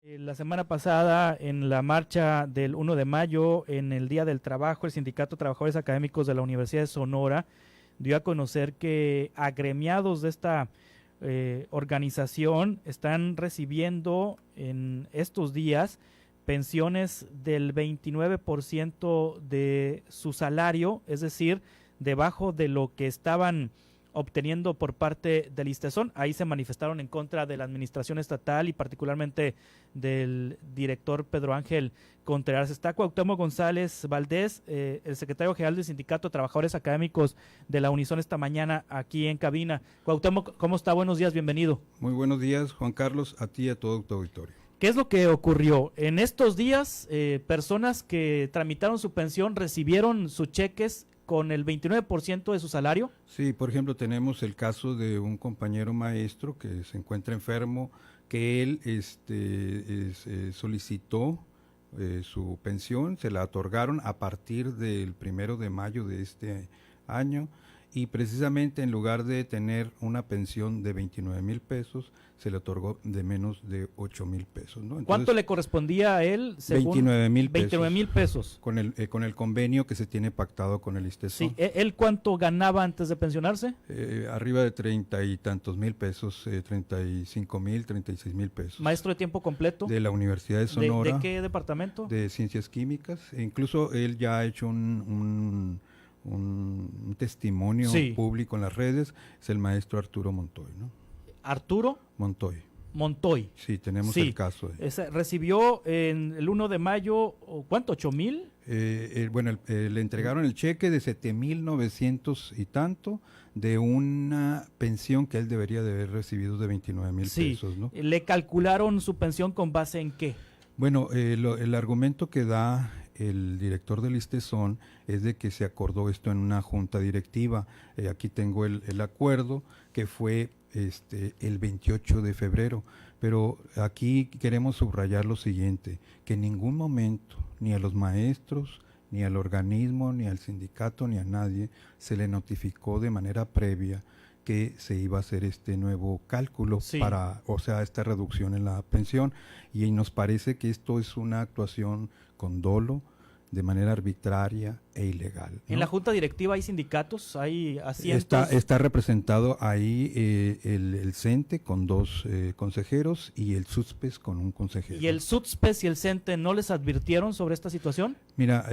La semana pasada, en la marcha del 1 de mayo, en el Día del Trabajo, el Sindicato de Trabajadores Académicos de la Universidad de Sonora dio a conocer que agremiados de esta organización están recibiendo en estos días pensiones del 29% de su salario, es decir, debajo de lo que estaban obteniendo por parte del ISTESON. Ahí se manifestaron en contra de la administración estatal y particularmente del director Pedro Ángel Contreras. Está Cuauhtémoc González Valdés, el secretario general del Sindicato de Trabajadores Académicos de la Unison, esta mañana aquí en cabina. Cuauhtémoc, ¿cómo está? Buenos días, bienvenido. Muy buenos días, Juan Carlos, a ti y a todo tu auditorio. ¿Qué es lo que ocurrió? En estos días, personas que tramitaron su pensión recibieron sus cheques con el 29% de su salario. Sí, por ejemplo, tenemos el caso de un compañero maestro que se encuentra enfermo, que él solicitó su pensión, se la otorgaron a partir del 1 de mayo de este año, y precisamente en lugar de tener una pensión de 29,000 pesos, se le otorgó de menos de 8,000 pesos, ¿no? Entonces, ¿cuánto le correspondía a él? 29,000 pesos. 29,000 pesos. Con el convenio que se tiene pactado con el ISTESON. Sí, ¿él cuánto ganaba antes de pensionarse? Arriba de 30 y tantos mil pesos, 35,000, 36,000 pesos. ¿Maestro de tiempo completo? De la Universidad de Sonora. ¿De qué departamento? De Ciencias Químicas. E incluso él ya ha hecho un testimonio público en las redes, es el maestro Arturo Montoy, ¿no? ¿Arturo? Montoy. Sí, tenemos el caso. Recibió en el 1 de mayo, ¿cuánto? ¿8,000? Le entregaron el cheque de 7,900 y tanto de una pensión que él debería de haber recibido de 29,000 pesos, ¿no? ¿Le calcularon su pensión con base en qué? Bueno, el argumento que da el director del ISTESON es de que se acordó esto en una junta directiva. Aquí tengo el acuerdo que fue el 28 de febrero, pero aquí queremos subrayar lo siguiente, que en ningún momento ni a los maestros, ni al organismo, ni al sindicato, ni a nadie se le notificó de manera previa que se iba a hacer este nuevo cálculo esta reducción en la pensión, y nos parece que esto es una actuación con dolo, de manera arbitraria e ilegal, ¿no? ¿En la junta directiva hay sindicatos? ¿Hay asientos? Está representado ahí el CENTE con 2 consejeros y el SUTSPES con un consejero. ¿Y el SUTSPES y el CENTE no les advirtieron sobre esta situación? Mira,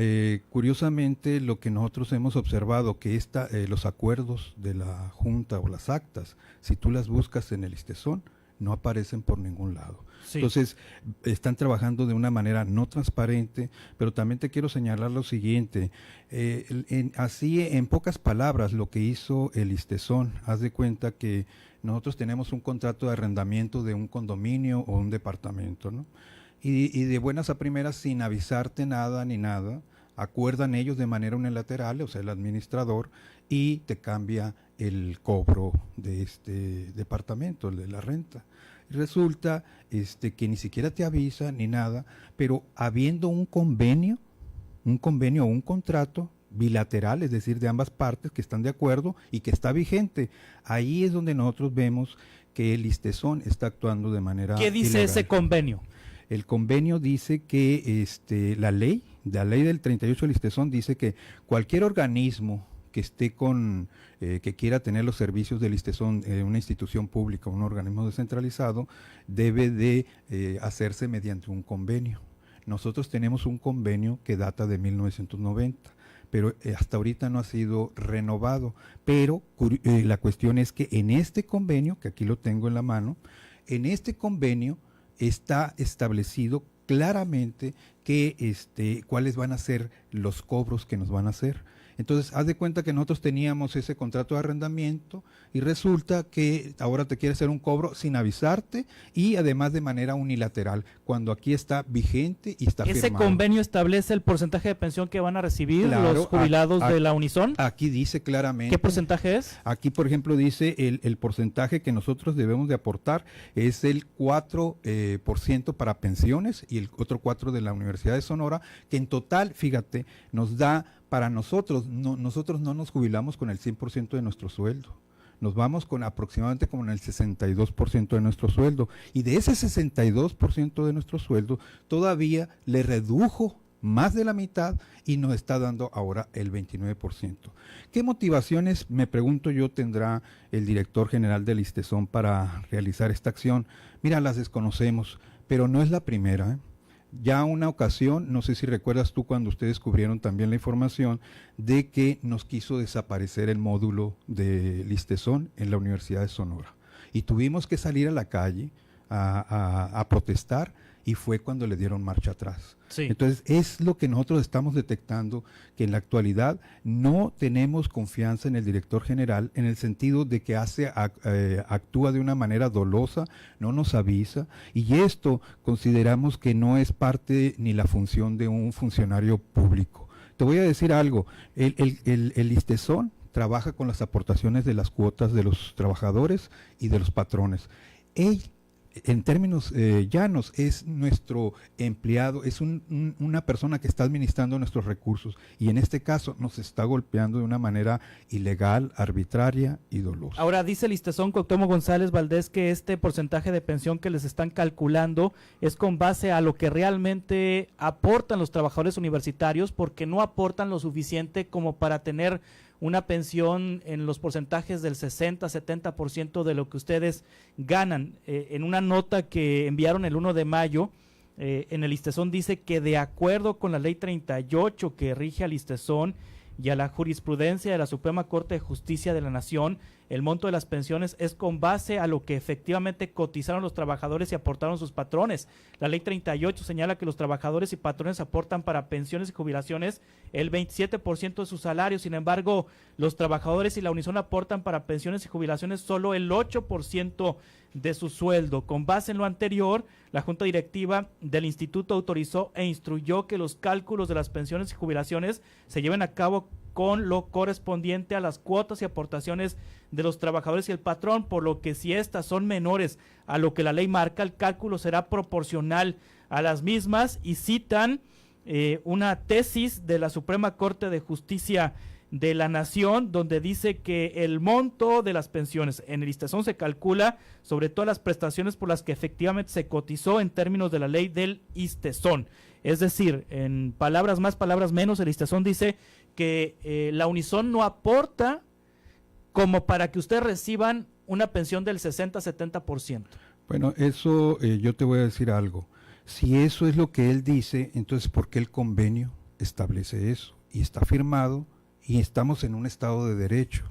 curiosamente lo que nosotros hemos observado, que los acuerdos de la junta o las actas, si tú las buscas en el ISTESON, no aparecen por ningún lado. Sí. Entonces, están trabajando de una manera no transparente, pero también te quiero señalar lo siguiente, en pocas palabras, lo que hizo el ISTESON, haz de cuenta que nosotros tenemos un contrato de arrendamiento de un condominio o un departamento, ¿no? Y de buenas a primeras, sin avisarte nada ni nada, acuerdan ellos de manera unilateral, o sea, el administrador, y te cambia el cobro de este departamento, el de la renta. Y resulta que ni siquiera te avisa ni nada, pero habiendo un convenio o un contrato bilateral, es decir, de ambas partes que están de acuerdo y que está vigente, ahí es donde nosotros vemos que el ISTESON está actuando de manera ¿Qué dice ilegal. Ese convenio? El convenio dice que la ley del 38 del ISTESON dice que cualquier organismo que esté que quiera tener los servicios del ISTESON, una institución pública, un organismo descentralizado, debe de hacerse mediante un convenio. Nosotros tenemos un convenio que data de 1990, pero hasta ahorita no ha sido renovado. Pero la cuestión es que en este convenio, que aquí lo tengo en la mano, en este convenio está establecido claramente que cuáles van a ser los cobros que nos van a hacer. Entonces, haz de cuenta que nosotros teníamos ese contrato de arrendamiento y resulta que ahora te quiere hacer un cobro sin avisarte y además de manera unilateral, cuando aquí está vigente y está firmado. ¿Ese convenio establece el porcentaje de pensión que van a recibir los jubilados de la Unison? Aquí dice claramente. ¿Qué porcentaje es? Aquí, por ejemplo, dice el porcentaje que nosotros debemos de aportar es el 4% para pensiones y el otro 4% de la Universidad de Sonora, que en total, fíjate, nos da para nosotros no nos jubilamos con el 100% de nuestro sueldo. nos vamos con aproximadamente como en el 62% de nuestro sueldo, y de ese 62% de nuestro sueldo todavía le redujo más de la mitad y nos está dando ahora el 29%. ¿Qué motivaciones, me pregunto yo, tendrá el director general del ISTESON para realizar esta acción? Mira, las desconocemos, pero no es la primera, ¿eh? Ya una ocasión, no sé si recuerdas tú cuando ustedes cubrieron también la información de que nos quiso desaparecer el módulo de ISTESON en la Universidad de Sonora. Y tuvimos que salir a la calle a protestar, y fue cuando le dieron marcha atrás. Sí. Entonces, es lo que nosotros estamos detectando, que en la actualidad no tenemos confianza en el director general, en el sentido de que actúa de una manera dolosa, no nos avisa, y esto consideramos que no es parte ni la función de un funcionario público. Te voy a decir algo, el ISTESON trabaja con las aportaciones de las cuotas de los trabajadores y de los patrones. En términos llanos, es nuestro empleado, es una persona que está administrando nuestros recursos, y en este caso nos está golpeando de una manera ilegal, arbitraria y dolosa. Ahora, dice el ISTESON, Cuauhtémoc González Valdés, que este porcentaje de pensión que les están calculando es con base a lo que realmente aportan los trabajadores universitarios, porque no aportan lo suficiente como para tener una pensión en los porcentajes del 60-70% de lo que ustedes ganan. En una nota que enviaron el 1 de mayo, en el ISTESON dice que de acuerdo con la ley 38 que rige al ISTESON y a la jurisprudencia de la Suprema Corte de Justicia de la Nación, el monto de las pensiones es con base a lo que efectivamente cotizaron los trabajadores y aportaron sus patrones. La ley 38 señala que los trabajadores y patrones aportan para pensiones y jubilaciones el 27% de su salario. Sin embargo, los trabajadores y la Unison aportan para pensiones y jubilaciones solo el 8% de su sueldo. Con base en lo anterior, la Junta Directiva del Instituto autorizó e instruyó que los cálculos de las pensiones y jubilaciones se lleven a cabo con lo correspondiente a las cuotas y aportaciones de los trabajadores y el patrón, por lo que si estas son menores a lo que la ley marca, el cálculo será proporcional a las mismas, y citan una tesis de la Suprema Corte de Justicia de la Nación, donde dice que el monto de las pensiones en el ISTESON se calcula sobre todas las prestaciones por las que efectivamente se cotizó en términos de la ley del ISTESON. Es decir, en palabras más, palabras menos, el ISTESON dice que la Unison no aporta como para que ustedes reciban una pensión del 60-70%. Bueno, eso yo te voy a decir algo. Si eso es lo que él dice, entonces ¿por qué el convenio establece eso? Y está firmado y estamos en un estado de derecho.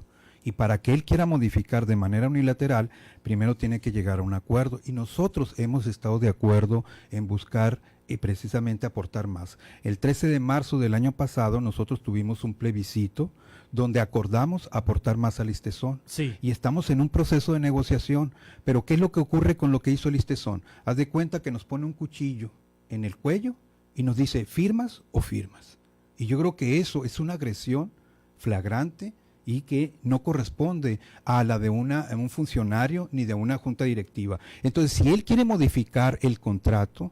Y para que él quiera modificar de manera unilateral, primero tiene que llegar a un acuerdo. Y nosotros hemos estado de acuerdo en buscar y precisamente aportar más. El 13 de marzo del año pasado nosotros tuvimos un plebiscito donde acordamos aportar más al ISTESON. Sí. Y estamos en un proceso de negociación. Pero ¿qué es lo que ocurre con lo que hizo el ISTESON? Haz de cuenta que nos pone un cuchillo en el cuello y nos dice, ¿firmas o firmas? Y yo creo que eso es una agresión flagrante y que no corresponde a la de un funcionario ni de una junta directiva. Entonces, si él quiere modificar el contrato,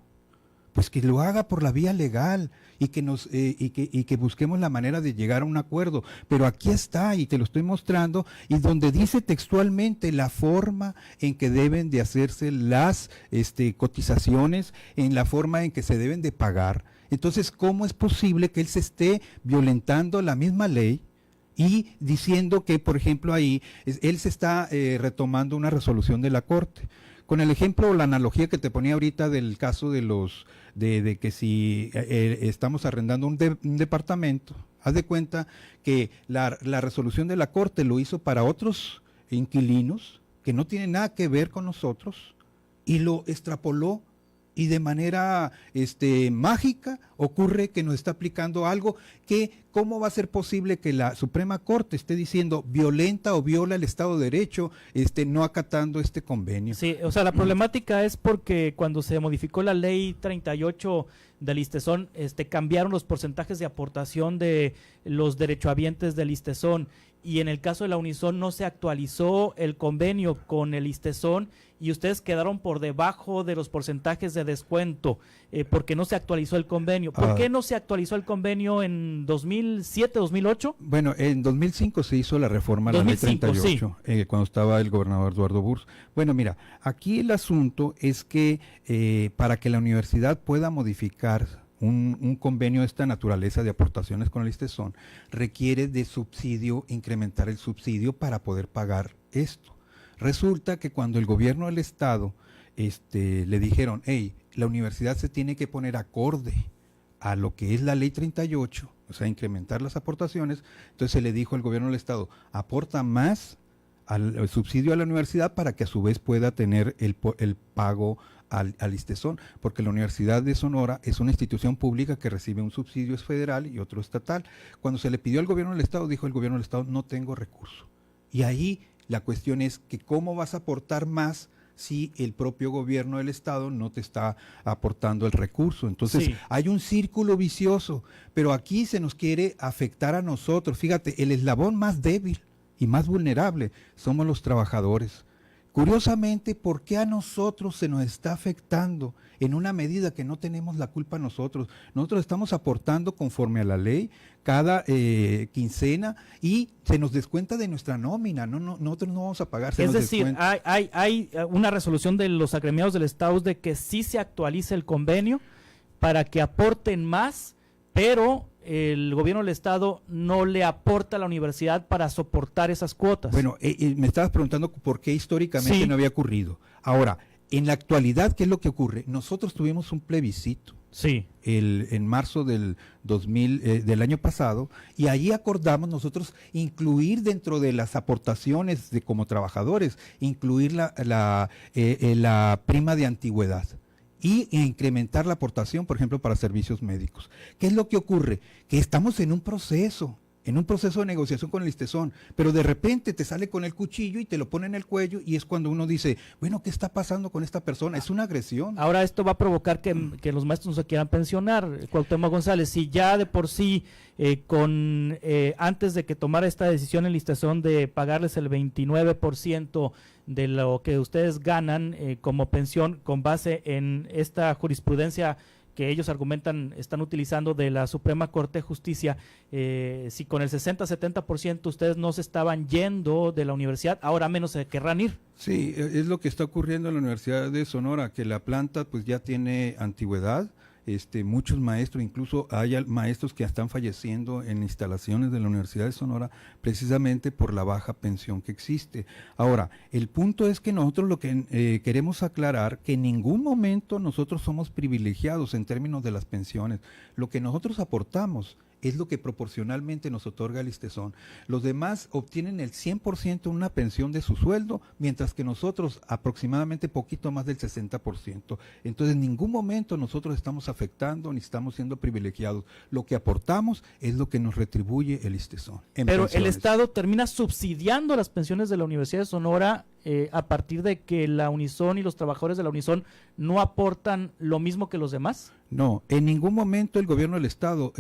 pues que lo haga por la vía legal y que busquemos la manera de llegar a un acuerdo. Pero aquí está, y te lo estoy mostrando, y donde dice textualmente la forma en que deben de hacerse las cotizaciones, en la forma en que se deben de pagar. Entonces, ¿cómo es posible que él se esté violentando la misma ley y diciendo que, por ejemplo, ahí él se está retomando una resolución de la Corte? Con el ejemplo o la analogía que te ponía ahorita del caso de que si estamos arrendando un departamento, haz de cuenta que la resolución de la Corte lo hizo para otros inquilinos que no tienen nada que ver con nosotros y lo extrapoló, y de manera mágica ocurre que nos está aplicando algo que, ¿cómo va a ser posible que la Suprema Corte esté diciendo violenta o viola el Estado de Derecho, no acatando este convenio? Sí, o sea, la problemática es porque cuando se modificó la ley 38 del ISTESON, cambiaron los porcentajes de aportación de los derechohabientes del ISTESON, y en el caso de la Unison no se actualizó el convenio con el ISTESON y ustedes quedaron por debajo de los porcentajes de descuento porque no se actualizó el convenio. ¿Por qué no se actualizó el convenio en 2007, 2008? Bueno, en 2005 se hizo la reforma a la ley 38, sí. Cuando estaba el gobernador Eduardo Burrs. Bueno, mira, aquí el asunto es que para que la universidad pueda modificar un convenio de esta naturaleza de aportaciones con el ISTESON, requiere de subsidio, incrementar el subsidio para poder pagar esto. Resulta que cuando el gobierno del estado le dijeron, hey, la universidad se tiene que poner acorde a lo que es la ley 38, o sea, incrementar las aportaciones, entonces se le dijo al gobierno del estado, aporta más al subsidio a la universidad para que a su vez pueda tener el pago al ISTESON, porque la Universidad de Sonora es una institución pública que recibe un subsidio federal y otro estatal. Cuando se le pidió al gobierno del estado, dijo el gobierno del estado, no tengo recurso. Y ahí la cuestión es que cómo vas a aportar más si el propio gobierno del estado no te está aportando el recurso. Entonces sí, hay un círculo vicioso, pero aquí se nos quiere afectar a nosotros. Fíjate, el eslabón más débil y más vulnerable somos los trabajadores. Curiosamente, ¿por qué a nosotros se nos está afectando en una medida que no tenemos la culpa nosotros? Nosotros estamos aportando conforme a la ley cada quincena y se nos descuenta de nuestra nómina, nosotros no vamos a pagar. Es decir, hay una resolución de los agremiados del Estado de que sí se actualice el convenio para que aporten más, pero el gobierno del estado no le aporta a la universidad para soportar esas cuotas. Bueno, me estabas preguntando por qué históricamente sí no había ocurrido. Ahora, en la actualidad, ¿qué es lo que ocurre? Nosotros tuvimos un plebiscito sí, en marzo del del año pasado, y allí acordamos nosotros incluir dentro de las aportaciones de como trabajadores, incluir la prima de antigüedad y incrementar la aportación, por ejemplo, para servicios médicos. ¿Qué es lo que ocurre? Que estamos en un proceso de negociación con el ISTESON, pero de repente te sale con el cuchillo y te lo pone en el cuello, y es cuando uno dice, bueno, ¿qué está pasando con esta persona? Es una agresión. Ahora esto va a provocar que los maestros no se quieran pensionar. Cuauhtémoc González, si ya de por sí, antes de que tomara esta decisión el ISTESON de pagarles el 29% de lo que ustedes ganan como pensión con base en esta jurisprudencia que ellos argumentan están utilizando de la Suprema Corte de Justicia, si con el 60-70% ustedes no se estaban yendo de la universidad, ahora menos se querrán ir. Sí, es lo que está ocurriendo en la Universidad de Sonora, que la planta pues ya tiene antigüedad. Muchos maestros, incluso hay maestros que están falleciendo en instalaciones de la Universidad de Sonora precisamente por la baja pensión que existe. Ahora, el punto es que nosotros lo que queremos aclarar, que en ningún momento nosotros somos privilegiados en términos de las pensiones. Lo que nosotros aportamos es lo que proporcionalmente nos otorga el ISTESON. Los demás obtienen el 100% una pensión de su sueldo, mientras que nosotros aproximadamente poquito más del 60%. Entonces, en ningún momento nosotros estamos afectando ni estamos siendo privilegiados. Lo que aportamos es lo que nos retribuye el ISTESON. Pero el Estado termina subsidiando las pensiones de la Universidad de Sonora a partir de que la Unison y los trabajadores de la Unison no aportan lo mismo que los demás. No, en ningún momento el gobierno del estado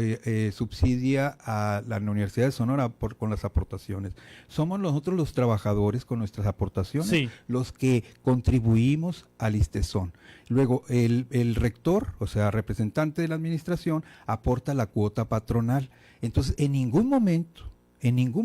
subsidia a la Universidad de Sonora con las aportaciones. Somos nosotros los trabajadores con nuestras aportaciones los que contribuimos al ISTESON. Luego el rector, o sea, representante de la administración, aporta la cuota patronal. Entonces, en ningún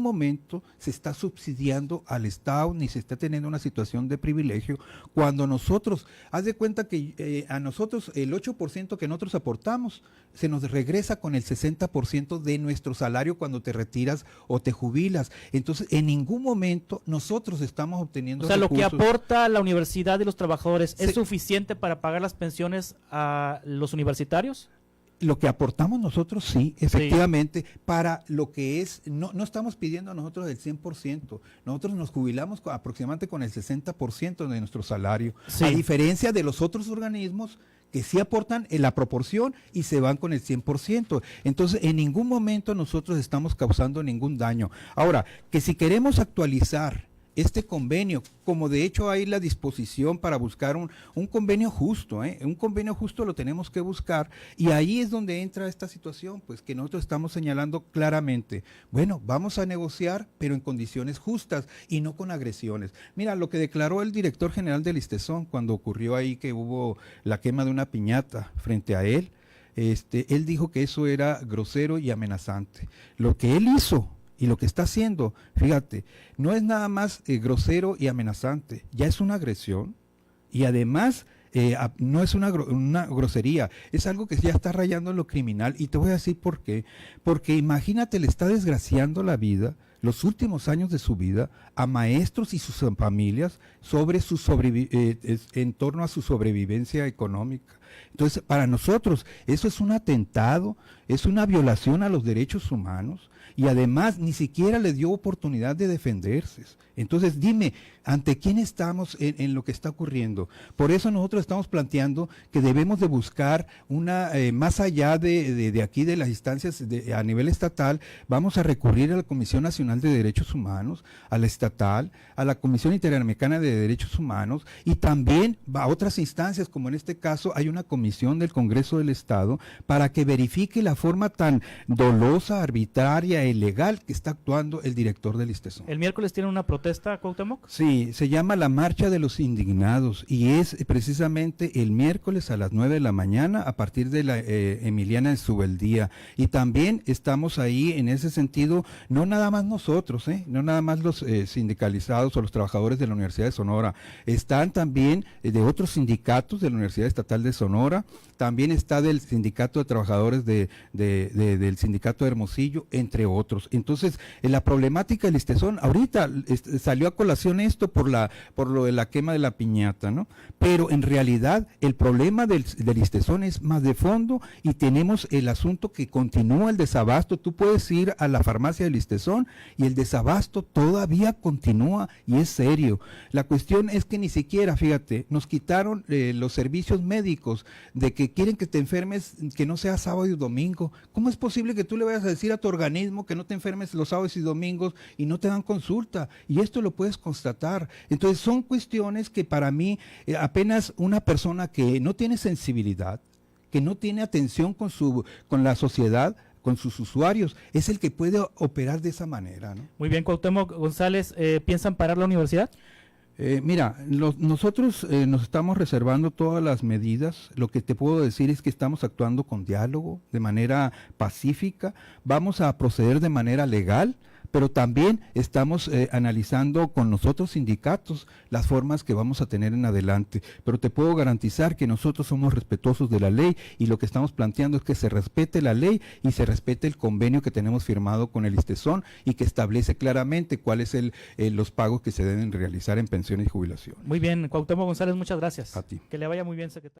momento se está subsidiando al Estado ni se está teniendo una situación de privilegio cuando nosotros, haz de cuenta que a nosotros el 8% que nosotros aportamos se nos regresa con el 60% de nuestro salario cuando te retiras o te jubilas. Entonces, en ningún momento nosotros estamos obteniendo recursos. Lo que aporta la universidad y los trabajadores, ¿es Sí. suficiente para pagar las pensiones a los universitarios? Lo que aportamos nosotros, sí, efectivamente, para lo que es, no estamos pidiendo a nosotros el 100%, nosotros nos jubilamos aproximadamente con el 60% de nuestro salario, a diferencia de los otros organismos que sí aportan en la proporción y se van con el 100%. Entonces, en ningún momento nosotros estamos causando ningún daño. Ahora, que si queremos actualizar este convenio, como de hecho hay la disposición para buscar un convenio justo, un convenio justo lo tenemos que buscar, y ahí es donde entra esta situación, pues que nosotros estamos señalando claramente, bueno, vamos a negociar, pero en condiciones justas y no con agresiones. Mira, lo que declaró el director general del ISTESON cuando ocurrió ahí que hubo la quema de una piñata frente a él, él dijo que eso era grosero y amenazante. Lo que él hizo y lo que está haciendo, fíjate, no es nada más grosero y amenazante, ya es una agresión y además no es una grosería, es algo que ya está rayando en lo criminal, y te voy a decir por qué. Porque imagínate, le está desgraciando la vida, los últimos años de su vida, a maestros y sus familias en torno a su sobrevivencia económica. Entonces, para nosotros eso es un atentado, es una violación a los derechos humanos, y además ni siquiera le dio oportunidad de defenderse. Entonces, dime, ¿ante quién estamos en lo que está ocurriendo? Por eso nosotros estamos planteando que debemos de buscar más allá de aquí de las instancias a nivel estatal, vamos a recurrir a la Comisión Nacional de Derechos Humanos, a la estatal, a la Comisión Interamericana de Derechos Humanos, y también a otras instancias, como en este caso hay una comisión del Congreso del Estado, para que verifique la forma tan dolosa, arbitraria e ilegal que está actuando el director del ISTESON. ¿El miércoles tiene una protesta, Cuauhtémoc? Sí, se llama la Marcha de los Indignados, y es precisamente el miércoles a las 9 de la mañana a partir de la Emiliana de Subeldía, y también estamos ahí en ese sentido, no nada más nosotros, no nada más los sindicalizados o los trabajadores de la Universidad de Sonora, están también de otros sindicatos de la Universidad Estatal de Sonora, también está del Sindicato de Trabajadores del Sindicato de Hermosillo, entre otros. Entonces, la problemática del ISTESON, ahorita salió a colación esto por lo de la quema de la piñata, ¿no? Pero en realidad el problema del ISTESON es más de fondo, y tenemos el asunto que continúa el desabasto. Tú puedes ir a la farmacia del ISTESON y el desabasto todavía continúa, y es serio. La cuestión es que ni siquiera, fíjate, nos quitaron los servicios médicos, de que quieren que te enfermes, que no sea sábado y domingo. ¿Cómo es posible que tú le vayas a decir a tu organismo que no te enfermes los sábados y domingos y no te dan consulta? Y esto lo puedes constatar. Entonces son cuestiones que para mí apenas una persona que no tiene sensibilidad, que no tiene atención con la sociedad, con sus usuarios, es el que puede operar de esa manera, ¿no? Muy bien, Cuauhtémoc González, ¿piensan parar la universidad? Mira, nosotros nos estamos reservando todas las medidas. Lo que te puedo decir es que estamos actuando con diálogo, de manera pacífica, vamos a proceder de manera legal, pero también estamos analizando con los otros sindicatos las formas que vamos a tener en adelante. Pero te puedo garantizar que nosotros somos respetuosos de la ley, y lo que estamos planteando es que se respete la ley y se respete el convenio que tenemos firmado con el ISTESON, y que establece claramente cuáles los pagos que se deben realizar en pensiones y jubilación. Muy bien, Cuauhtémoc González, muchas gracias. A ti. Que le vaya muy bien, secretario.